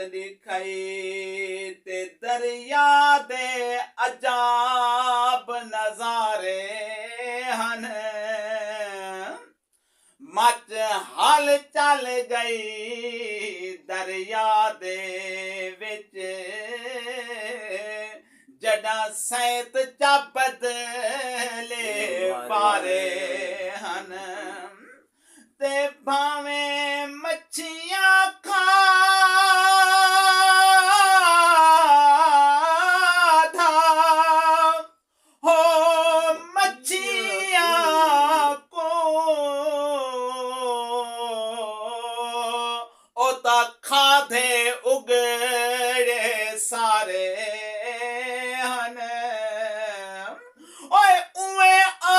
दिखाई ते दरिया दे अजाब नजारे हन मच हल चल गई दरिया दे विच जड़ा सैत चा बदले पारे हन ते भावें मच्छियां खा हो मच्छियां को ओता खाधे उगड़े सारे हन ओए उए आ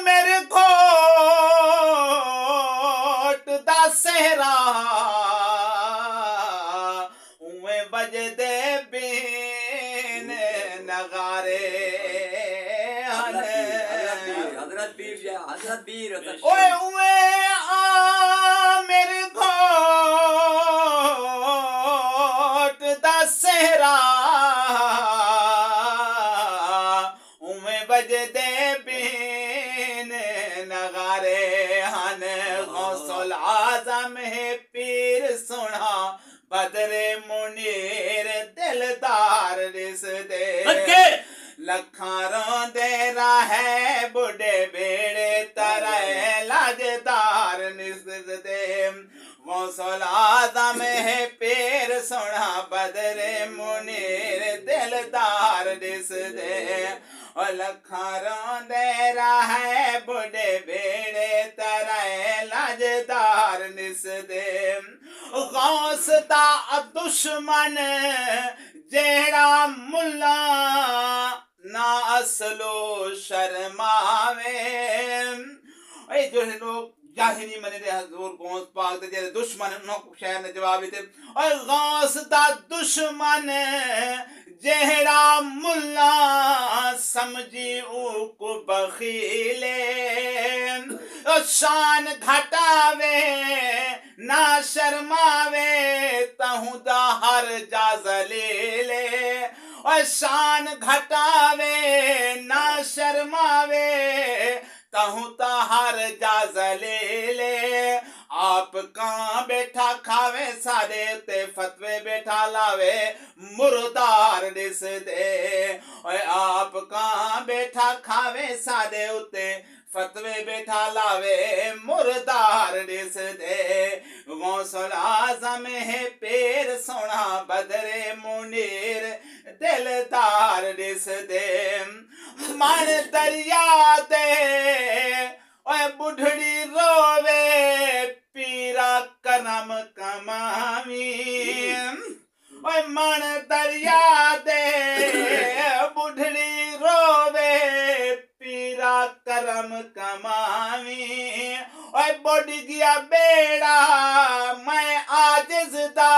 मेरे घोट दा सेहरा उए बजदे बिन नगारे हन हजरत पीर ओए उए आ मेरे घोट दा सेहरा उमे बजदे बिन नगारे हन गौसुल आजम है पीर सुना बदरे मुनीर दिलदार रिसदे लखां रोंदे राहे बुढ़े बेड़े तरे लाजदार निसदे गौसुल आजम है पीर सुना बदरे मुनीर दिलदार दिसदे और लखां रोंदे राहे बुढ़े बेड़े तरे लाजदार निसदे गौस दा दुश्मन जेड़ा मुल्ला ना असलो शर्मावे ए जो लोग जाहिरी मने दे हजूर गौस पाक दे जेरे दुश्मन नो शहर ने जवाब दिते और गौस दा दुश्मन जेड़ा मुल्ला समझी को बखीले शान घटावे ना शर्मावे तहु दा हर जाजले और शान घटावे ना शर्मावे तहु हर जाजले आप कहाँ बैठा खावे सारे ते फतवे बैठा लावे मुर्दार दिस दे और आप कहाँ बैठा खावे सारे उते फतवे बैठा लावे मुर्दार दिस दे गौसुल आजम है पेर सोना बदरे मुनीर दिलदार दिस दे मन दरिया दे ओए बुढ़ड़ी रोवे पीरा करम कमावी ओए मन दरिया दे बुढ़ड़ी रोवे पीरा करम कमावी ओए बुढ़ गया बेड़ा मैं आजिज़ दा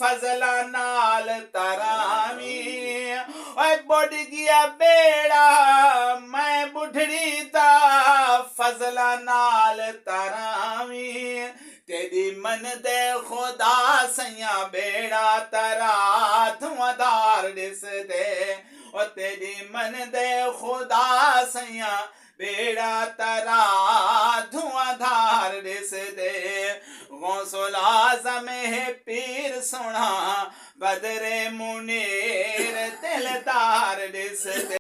फजला नाल तरावी ओए बुढ़ गया बेड़ा मैं बुढ़ड़ी दा फजला नाल तरावी तेरी मन दे खुदा सैया बेड़ा तरा धुआंधार दिस दे और तेरी मन दे खुदा सैया बेड़ा तरा धुआंधार दिस दे गौसुल आजम है पीर सुना बदरे मुनीर दिलदार दिस दे।